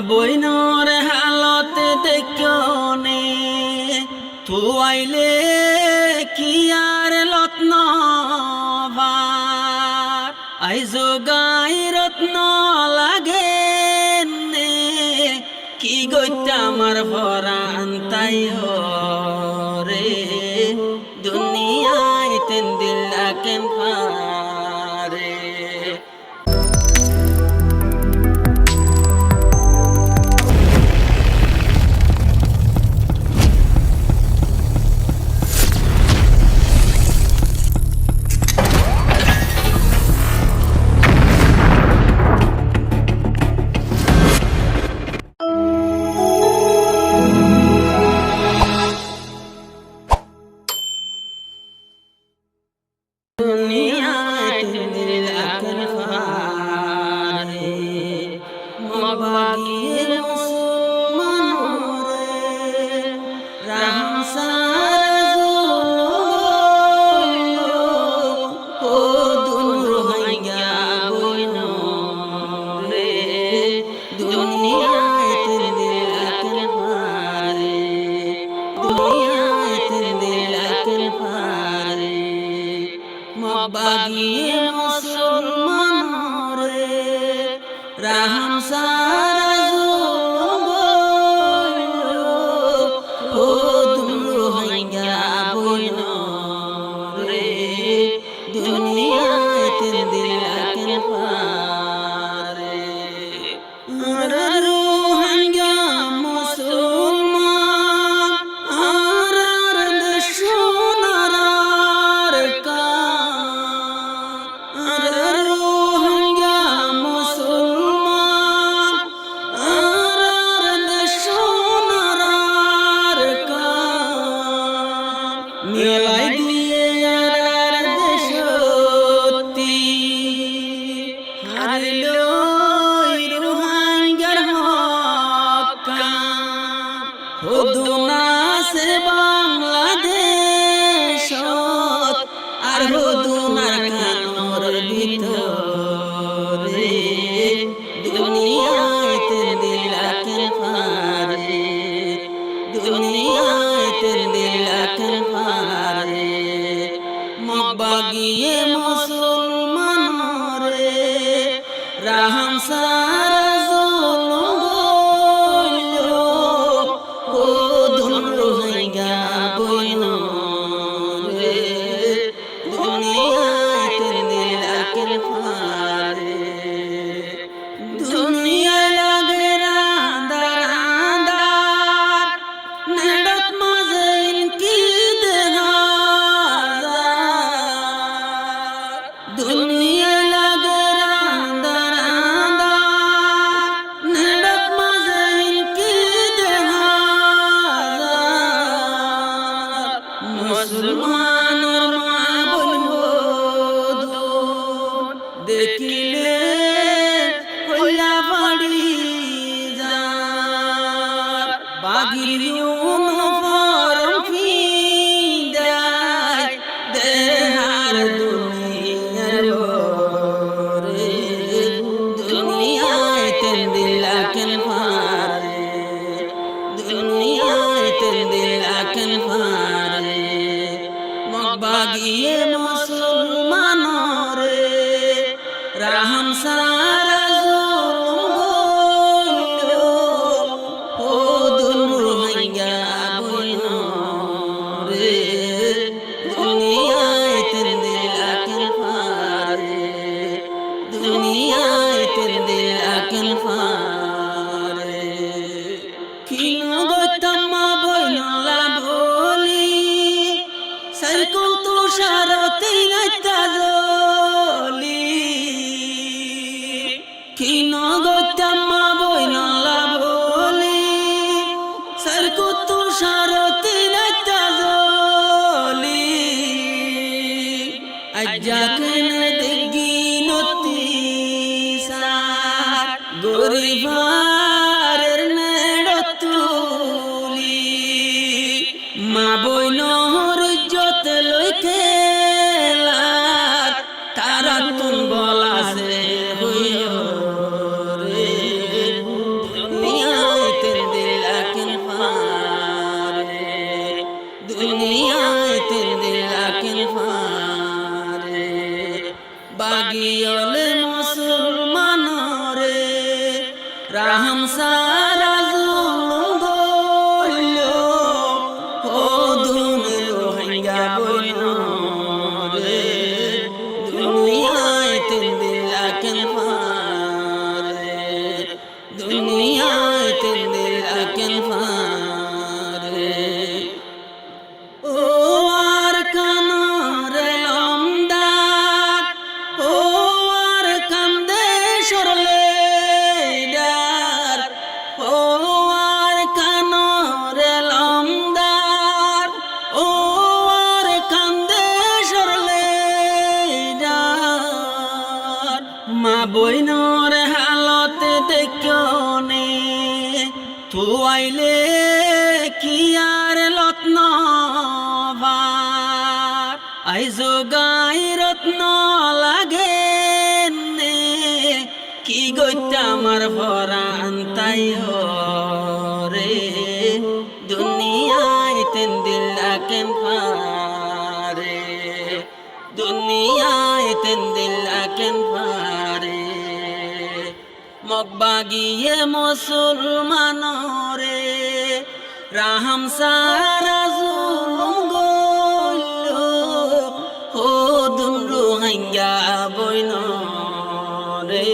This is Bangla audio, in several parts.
বইনর হালত দেখনে থুয়াইলে কি আর লত্ন আইজো গাই রত্ন লাগে কি গইতা আমার ভরান তাই রে দুনিয়ায় তেন দিল কেন পারে বাগিয়ে মুসলমান রে রাহম সারা জুলুম ও দুর হইয়া বইন রে দুনিয়াতে দিলাকে পারে আর রোহিঙ্গা মুসলমান আর দেশনার কা মেলাই দিয়ে আর দেশতি হারিল রোহিঙ্গার হক্কা হদুনা সে বাংলাদেশ আর হদুনার কানর ভিতরে দুনিয়াতে দিলাকে পারে দুনিয়াতে দিলাকে পারে মগবাগিয়ে মুসলমান রে রাহম সারা জুলুম ও দুর হইয়া বইন রে দুনিয়াতে দিলাকে পারে দুনিয়া লাগে রান্দার আন্দার নেড়ত মাঝে কি দুনিয়া লাগে রান্দার আন্দার নেড়ত মাঝে কি মুসলমানের মা বলবো দেখিলে কইলা বাড়ি যা বাগির ইউনিফর্ম ফিদায় দেহার দুনিয়ার রে দুনিয়াতে দিলাকে পারে দুনিয়াতে দিলাকে পারে মগবাগিয়ে মুসলমান রে রাহম সারা জুলুম ও দুর হইয়া বইন রে দুনিয়াতে দিলাকে পারে দুনিয়াতে দিলাকে পারে কি নগতম বইনলা বলি সাইকুল তুষারতে নাইতা জলি কি নগতম বইনলা বলি সাইকুল তুষারতে নাইতা জলি আজাকেন দেখি নতি সার গরিবার নেড়তুলি মা বইনর যত লইকে তারা তুন বলা সে হইও রে বাগিয়লে মুসলমান রে রাহম সারা জুলুম গইল ও দুনে রোহিঙ্গা বইল রে দুনিয়ায় তিন দিল আকেন পারে দুনিয়ায় তিন দিল আকেন পারে ও আর কানরে লমদার ও আর কান্দে সরলে ডার ও আর কানরে লমদার ও আর কান্দে সরলে ডার মা বইনর হালতে দেখনে তু আইলে কি আর লত্ন আইজো গাই রত্ন লাগে কি গইতা আমার ভরান তাই রে দুনিয়ায় তিন দিল আকেন পারে দুনিয়ায় তিন দিল আকেন পারে মগবাগিয়ে মুসলমান রে রাহম সারা জুলুম গইল ও দুন রোহিঙ্গা বইন রে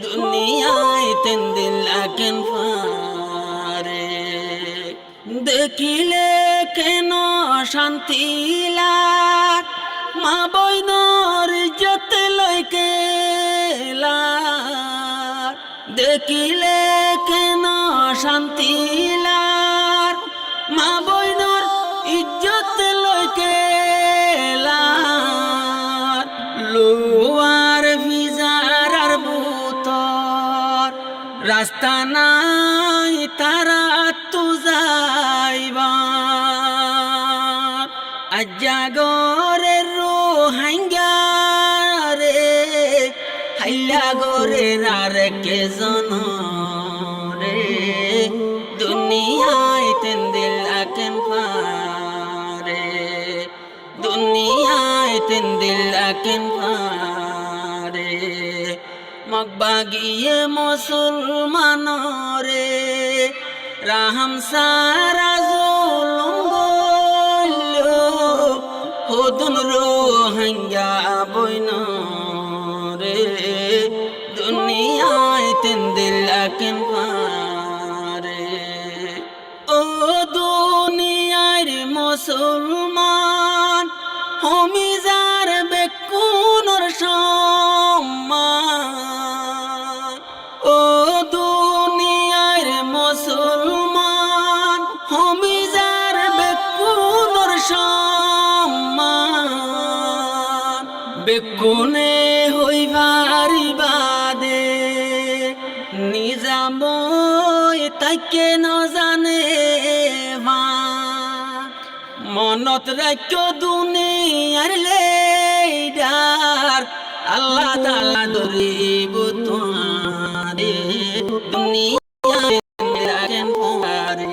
দুনিয়ায় তিন দিল আকেন পারে দেখিলে কেন শান্তি লাগ মা বইনর ইজ্জত লইকে দেখিলে কেন শান্তি লাগ মা বইনর ইজ্জত লইকে লোয়ার ভিজার আর বুতর রাস্তা নাই তারা তু যাইবা আজাগরের রোহিঙ্গা রে হাইলা গরের আর কে জন রে দুনিয়ায় তিন দিল আকেন পারে দুনিয়ায় তিন দিল আকেন পারে মগবাগিয়ে মুসলমান রে রাহম সারা জুলুম গইল ও দুন রোহিঙ্গা বইন রে দুনিয়ায় তিন দিল আকেন পারে ও দুনিয়ার মুসলমান হমিজার বেকুনর সম্মান ও দুনিয়ার মুসলমান হমিজার বেকুনর সম্মান বেকুনে হইবারি বাদে নিজাময় তাকে নজানে মনত রাখ্য দুনিয়ার লেডার আল্লাহ তাআলা ধরিব তোমারে দুনিয়ায় আকেন পারে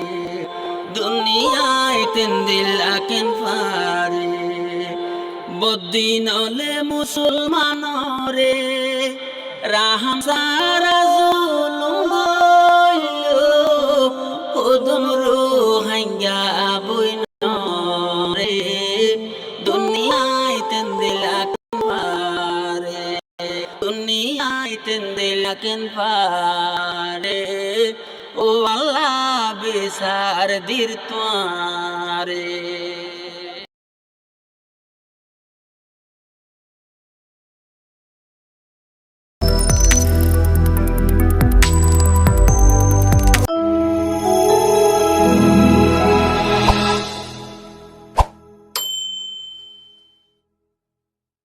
দুনিয়ায় তিন দিল আকেন পারে বদিনলে মুসলমান রে রাহম সারা জুলুম গইল ও দুন রোহিঙ্গা বইন রে দুনিয়ায় তিন দিল আকেন পারে দুনিয়ায় তিন দিল আকেন পারে ও আল্লাহ বিচার দির তোয়ারে